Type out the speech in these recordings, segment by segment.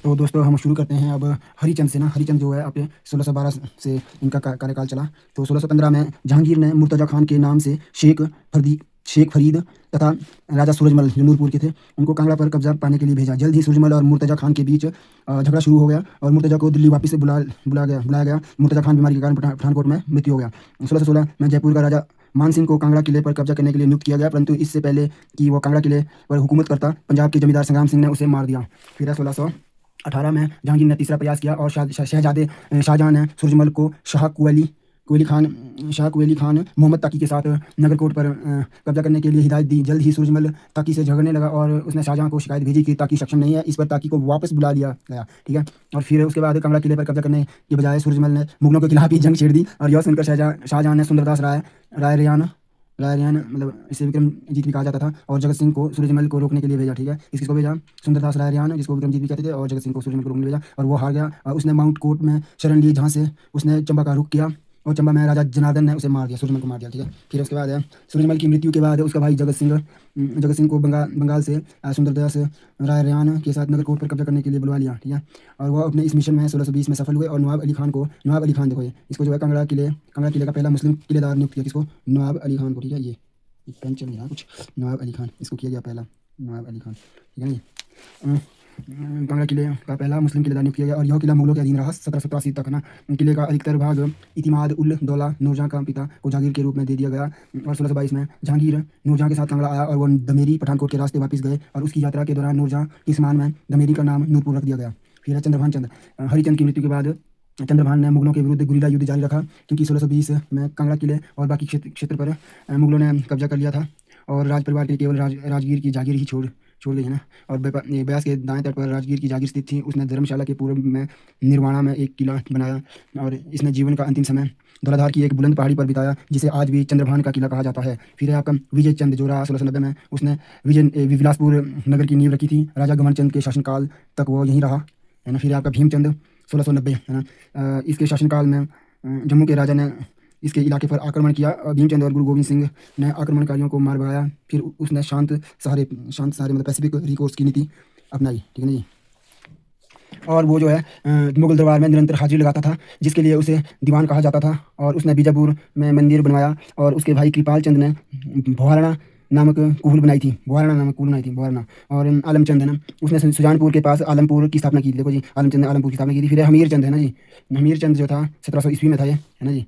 तो दोस्तों हम शुरू करते हैं अब हरिचंद से ना। हरिचंद जो है आपके 1612 से इनका कार्यकाल चला। तो 1615 में जहांगीर ने मुर्तज़ा खान के नाम से शेख फरीद तथा राजा सूरजमल जो नूरपुर के थे उनको कांगड़ा पर कब्जा पाने के लिए भेजा। जल्द ही सूरजमल और मुर्तज़ा खान के बीच झगड़ा शुरू हो गया और मुर्तज़ा को दिल्ली वापस से बुलाया गया। मुर्तज़ा खान बीमारी के कारण पठानकोट में मृत्यु हो गया। 1616 में जयपुर का राजा मान सिंह को कांगड़ा किले पर कब्जा करने के लिए नियुक्त किया गया, परंतु इससे पहले कि वो कांगड़ा किले पर हुकूमत करता, पंजाब के जमींदार संग्राम सिंह ने उसे मार दिया। फिर 1618 में जहांगीर ने तीसरा प्रयास किया और शहजादे शाहजहां ने सूरजमल को शाह कुली खान मोहम्मद ताकी के साथ नगरकोट पर कब्जा करने के लिए हिदायत दी। जल्द ही सूरजमल ताकी से झगड़ने लगा और उसने शाहजहां को शिकायत भेजी कि ताकी सक्षम नहीं है। इस पर ताकी को वापस बुला लिया गया, ठीक है। और फिर उसके बाद कांगड़ा किले पर कब्जा करने के बजाय सूरजमल ने मुगलों के खिलाफ ही जंग छेड़ दी और यह सुनकर शाहजहां ने सुंदरदास रायरियान मतलब इसे विक्रमजीत भी कहा जाता था और जगत सिंह को सूरजमल को रोकने के लिए भेजा, ठीक है। किसको भेजा? सुंदरदास रायरियान, जिसको विक्रमजीत भी कहते थे, और जगत सिंह को सूरजमल को रोकने भेजा और वो हार गया। उसने माउंट कोर्ट में शरण ली, जहाँ से उसने चंबा का रुख किया और चंबा में राजा जनार्दन ने उसे मार दिया, सूरजमल को मार दिया, ठीक है। फिर उसके बाद सूरजमल की मृत्यु के बाद उसका भाई जगत सिंह को बंगाल से सुंदरदास रायरियान के साथ नगरकोट पर कब्जा करने के लिए बुलवा लिया, ठीक है। और वह अपने इस मिशन में 1620 में सफल हुए और नवाब अली खान देखो, ये इसको जो है कांगड़ा किले का पहला मुस्लिम किलेदार नियुक्त किया। किसको? नवाब अली खान को, ठीक है। ये पेन चल नहीं रहा कुछ। नवाब अली खान इसको किया गया पहला, नवाब अली खान, ठीक है ना। ये कांगड़ा किले का पहला मुस्लिम किलेदार नियुक्त किया गया और यह किला मुगलों के अधीन रहा 1787 तक, है ना। किले का अधिकतर भाग इतिमाद उल दौला नूरजहां का पिता को जागीर के रूप में दे दिया गया और 1622 में जहांगीर नूरजहां के साथ कांगड़ा आया और वो दमेरी पठानकोट के रास्ते वापस गए और उसकी यात्रा के दौरान नूरजहां के सम्मान में दमेरी का नाम नूरपुर रख दिया गया। फिर है चंद्रभान चंद। हरिचंद की मृत्यु के बाद चंद्रभान ने मुगलों के विरुद्ध गुरिल्ला युद्ध जारी रखा, क्योंकि 1620 में कांगड़ा किले और बाकी क्षेत्र पर मुगलों ने कब्जा कर लिया था और राज परिवार के केवल राजगीर की जागीर ही छोड़ दी, है ना। और ब्यास के दाएं तट पर राजगीर की जागीर स्थित थी। उसने धर्मशाला के पूर्व में निर्वाणा में एक किला बनाया और इसने जीवन का अंतिम समय धौलाधार की एक बुलंद पहाड़ी पर बिताया, जिसे आज भी चंद्रभान का किला कहा जाता है। फिर है आपका विजय चंद, जो रहा 1690 में। उसने विलासपुर नगर की नींव रखी थी। राजा गमन चंद के शासनकाल तक वो यहीं रहा, है ना। फिर आपका भीमचंद 1690, है ना। इसके शासनकाल में जम्मू के राजा ने इसके इलाके पर आक्रमण किया। भीमचंद और गुरु गोविंद सिंह ने आक्रमणकारियों को मार भगाया। फिर उसने शांत सहारे मतलब पैसिफिक रिकोर्स की नीति अपनाई, ठीक है ना जी। और वो जो है मुगल दरबार में निरंतर हाजिरी लगाता था, जिसके लिए उसे दीवान कहा जाता था। और उसने बीजापुर में मंदिर बनवाया और उसके भाई कृपाल चंद ने भोहारणा नामक कुहल बनाई थी। भोहारणा। और आलमचंद है ना, उसने सुजानपुर के पास आलमपुर की स्थापना की थी। देखो जी, आलमचंद ने आलमपुर की स्थापना की थी। फिर हमीर चंद, है ना जी। हमीर चंद जो था 1700 ईस्वी में था ये, है ना जी।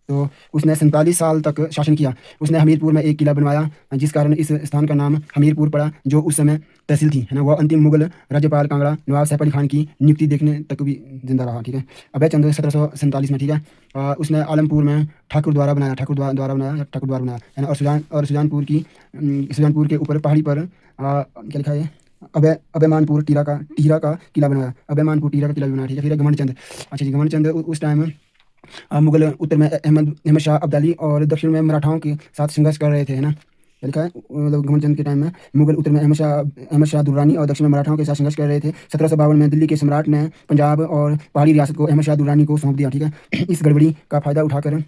तो उसने 47 साल तक शासन किया। उसने हमीरपुर में एक किला बनवाया, जिस कारण इस स्थान का नाम हमीरपुर पड़ा, जो उस समय तहसील थी, है ना। वह अंतिम मुगल राज्यपाल कांगड़ा नवाब सैफ अली खान की नियुक्ति देखने तक भी जिंदा रहा, ठीक है। अभय चंद 1747 में, ठीक है। उसने आलमपुर में ठाकुर द्वारा बनाया, है ना। और सुजानपुर के ऊपर पहाड़ी पर क्या लिखा है, अभयमानपुर टीरा का किला बनवाया। अभयमानपुर टीरा का किला भी बनाया, ठीक है। फिर है घमंड चंद। अच्छा जी, घमंड चंद उस टाइम मुगल उत्तर में अहमद शाह अब्दाली और दक्षिण में मराठाओं के साथ संघर्ष कर रहे थे, है ना। क्या लिखा है, मतलब घुमनचंद के टाइम में मुगल उत्तर में अहमद शाह दुर्रानी और दक्षिण में मराठाओं के साथ संघर्ष कर रहे थे। 1752 में दिल्ली के सम्राट ने पंजाब और पहाड़ी रियासत को अहमद शाह दुर्रानी को सौंप दिया, ठीक है। इस गड़बड़ी का फायदा उठाकर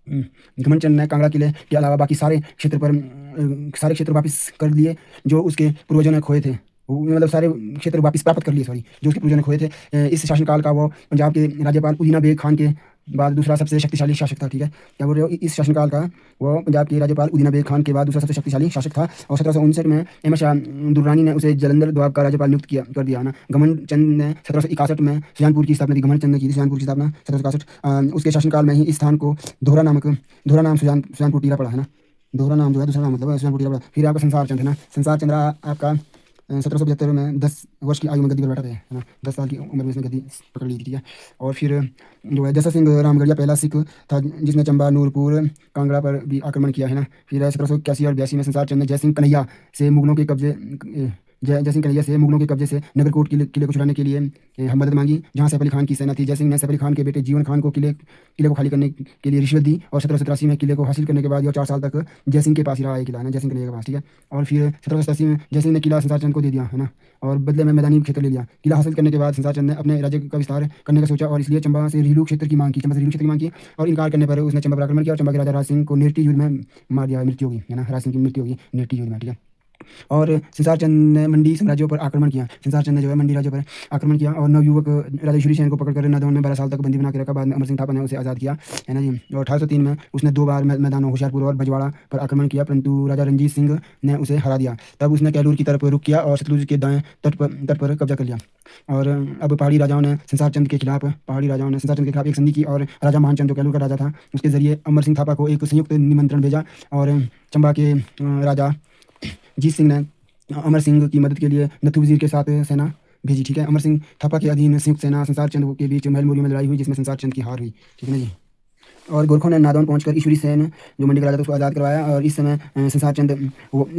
घमंडचंद ने कांगड़ा किले के अलावा बाकी सारे क्षेत्र वापस कर लिए जो उसके पूर्वजों ने खोए थे। मतलब सारे क्षेत्र वापस प्राप्त कर लिए, सॉरी, जो उसके पूर्वजों ने खोए थे। इस शासनकाल का वो पंजाब के राज्यपाल उदीना बेग खान के बाद दूसरा सबसे शक्तिशाली शासक था, ठीक है। क्या बोल रहे हो? इस शासनकाल का वो पंजाब के राज्यपाल उदीना बेग खान के बाद दूसरा सबसे शक्तिशाली शासक था। और 1759 में अहमद शाह दुर्रानी ने उसे जालंधर दोआब का राज्यपाल नियुक्त कर दिया, ना। घमंड चंद ने 1761 में सुजानपुर की स्थापना की। घमंड चंद ने की थी सुजानपुर की स्थापना 1761। उसके शासनकाल में ही इस स्थान को दोहरा नाम सुजानपुर टीरा पड़ा, है ना। दोहरा नाम जो है दूसरा नाम मतलब सुजानपुर टीरा पड़ा। फिर आपका संसार चंद, है ना। संसार चंद्र आपका 1775 में 10 वर्ष की आयु में गद्दी पर बैठा थे, है ना। 10 साल की उम्र में इसने गद्दी पकड़ ली थी, ठीक है। और फिर जो है जस्सा सिंह रामगढ़िया पहला सिख था जिसने चंबा, नूरपुर, कांगड़ा पर भी आक्रमण किया, है ना। फिर 1781 और 82 में संसार चंद ने जयसिंह कन्हैया से मुगलों के कब्जे से नगरकोट किले को छुड़ाने के लिए मदद मांगी, जहां सैफ अली खान की सेना थी। जयसिंह ने सैफ अली खान के बेटे जीवन खान को किले को खाली करने के लिए रिश्वत दी और 1787 में किले को हासिल करने के बाद यह 4 साल तक जयसिंह के पास ही रहा, किला, है ना, जयसिंह कन्हैया के पास, ठीक है। और फिर 1787 में जयसिंह ने किला संसार चंद को दे दिया, है ना, और बदले में मैदानी क्षेत्र ले लिया। किला हासिल करने के बाद संसार चंद ने अपने राज्य का विस्तार करने का सोचा और इसलिए चंबा से रिलू क्षेत्र की मांग की और इनकार करने पर उसने चंबा पर आक्रमण किया और चंबा के राजा राज सिंह को नेटी युद्ध में मार दिया। मृत्यु होगी, है ना, राज सिंह की मृत्यु होगी नेटी युद्ध में, ठीक है। और संसार चंद ने मंडी साम्राज्यों पर आक्रमण किया। संसार चंद ने जो है मंडी राज्य पर आक्रमण किया और नवयुवक राजा ईश्वरी सेन को पकड़कर नादौन में 12 साल तक बंदी बना के रखा। बाद में अमर सिंह थापा ने उसे आज़ाद किया, है ना जी। और 1803 में उसने 2 बार मैदानों होशियारपुर और बजवाड़ा पर आक्रमण किया, परंतु राजा रणजीत सिंह ने उसे हरा दिया। तब उसने कैलूर की तरफ रुख किया और सतलुज के दाएं तट पर कब्जा कर लिया। और अब पहाड़ी राजाओं ने संसार चंद के खिलाफ एक संधि की और राजा मानचंद जो कैलूर का राजा था उसके जरिए अमर सिंह थापा को एक संयुक्त निमंत्रण भेजा। और चंबा के राजा जीत सिंह ने अमर सिंह की मदद के लिए नथु वजीर के साथ सेना भेजी, ठीक है। अमर सिंह थापा के अधीन संयुक्त सेना संसार चंद के बीच महल मोरियों में लड़ाई हुई, जिसमें संसार चंद की हार हुई, ठीक है ना जी। और गोरखों ने नादौन पहुंचकर ईश्वरी सेन जो मंडी का राजा था उसको आज़ाद करवाया। और इस समय संसार चंद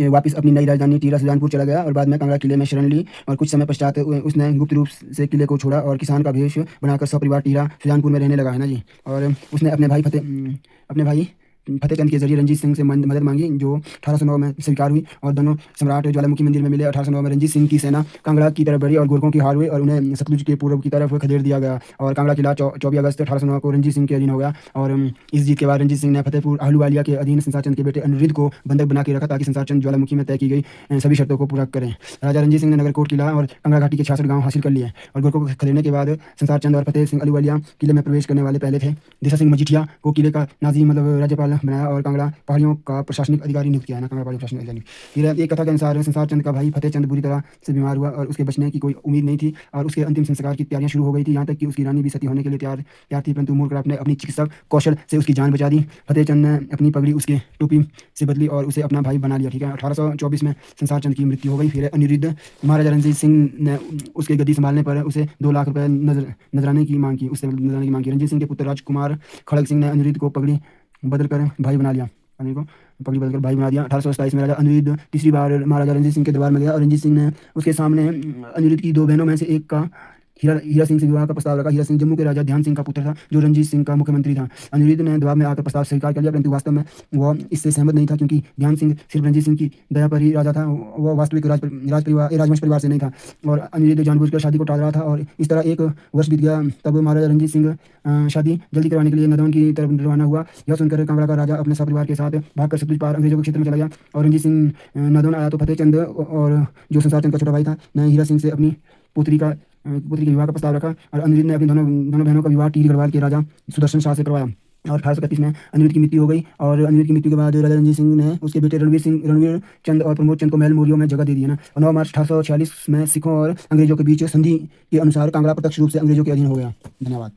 वापस अपनी नई राजधानी टीरा सुजानपुर चला गया और बाद में कांगड़ा किले में शरण ली। और कुछ समय पश्चात उसने गुप्त रूप से किले को छोड़ा और किसान का भेष बनाकर सपरिवार टीरा सुजानपुर में रहने लगा, है ना जी। और उसने अपने भाई फतेहचंद के जरिए रंजीत सिंह से मदद मांगी, जो 1809 में स्वीकार हुई। और दोनों सम्राट ज्वालामुखी मंदिर में मिले। 1809 में रंजीत सिंह की सेना कांगड़ा की तरफ बढ़ी और गोरखों की हार हुई और उन्हें सतलुज के पूर्व की तरफ खदेड़ दिया गया। और कांगड़ा किला 24 अगस्त 1809 को रंजीत सिंह के अधीन हो गया। और इस जीत के बाद रंजीत सिंह ने फतेहपुर आहलूवालिया के अधीन संसार चंद के बेटे अनिरुद्ध को बंधक बना के रखा, ताकि संसार चंद ज्वालामुखी में तय की गई सभी शर्तों को पूरा करें। राजा रंजीत सिंह ने नगरकोट किला और कांगड़ा घाटी के 66 गाँव हासिल कर लिए। और गोरखों को खदेड़ने के बाद संसार चंद और फतेह सिंह आहलूवालिया किले में प्रवेश करने वाले पहले थे। दिशा सिंह मजीठिया को किले का नाजी मतलब राज्यपाल बनाया और कांगड़ा पहाड़ियों का प्रशासनिक अधिकारी नियुक्त किया, ना कांगड़ा पहाड़ी प्रशासनिक अधिकारी। फिर एक कथा के अनुसार संसार चंद का भाई फतेह चंद बुरी तरह से बीमार हुआ और उसके बचने की कोई उम्मीद नहीं थी और उसके अंतिम संस्कार की तैयारियां शुरू हो गई थी। यहाँ तक कि उसकी रानी भी सती होने के लिए तैयार थी, परंतु मूर्खराट ने अपनी चिकित्सक कौशल से उसकी जान बचा दी। फतेह चंद ने अपनी पगड़ी उसके टोपी से बदली और उसे अपना भाई बना लिया, ठीक है। 1824 में संसार चंद की मृत्यु हो गई। फिर अनिरुद्ध महाराजा रणजीत सिंह ने उसके गद्दी संभालने पर उसे 2 लाख रुपए नजराने की मांग की। रंजीत सिंह के पुत्र राजकुमार खड़ग सिंह ने अनिरुद्ध को पगड़ी बदलकर भाई बना लिया। अनिल को पगड़ी बदलकर भाई बना दिया। 1827 में राजा अनिरुद्ध तीसरी बार महाराजा रणजीत सिंह के दरबार में गया और रणजीत सिंह ने उसके सामने अनिरुद्ध की 2 बहनों में से एक का हीरा सिंह से विवाह का प्रस्ताव रखा। हीरा सिंह जम्मू के राजा ध्यान सिंह का पुत्र था, जो रणजीत सिंह का मुख्यमंत्री था। अनिरुद्ध ने दबाव में आकर प्रस्ताव स्वीकार कर लिया, परंतु वास्तव में वह इससे सहमत नहीं था, क्योंकि ध्यान सिंह सिर्फ रणजीत सिंह की दया पर ही राजा था, वह वास्तविक राजवंश परिवार से नहीं था। और अनिरुद्ध जानबूझकर शादी को टाल रहा था और इस तरह 1 वर्ष बीत गया। तब महाराजा रणजीत सिंह शादी जल्दी करवाने के लिए नादौन की तरफ रवाना हुआ। यह सुनकर कांगड़ा का राजा अपने सपरिवार के साथ भागकर सतलुज पार अंग्रेजों के क्षेत्र में चला गया। और रणजीत सिंह नादौन आया तो फतेहचंद और जो संसार चंद का छोटा भाई था ने हीरा सिंह से अपनी पुत्री के विवाह का प्रस्ताव रखा। और अनिरुद्ध ने अपनी दोनों बहनों का विवाह टिहरी गढ़वाल के राजा सुदर्शन शाह से करवाया। और 1831 में अनिरुद्ध की मृत्यु हो गई। और अनिरुद्ध की मृत्यु के बाद राजा रणजीत सिंह ने उसके बेटे रणवीर चंद और प्रमोद चंद को महल मोरियों में जगह दे दी, है ना। और 9 मार्च 1846 में सिखों और अंग्रेजों के बीच संधि के अनुसार कांगड़ा प्रत्यक्ष रूप से अंग्रेजों के अधीन हो गया। धन्यवाद।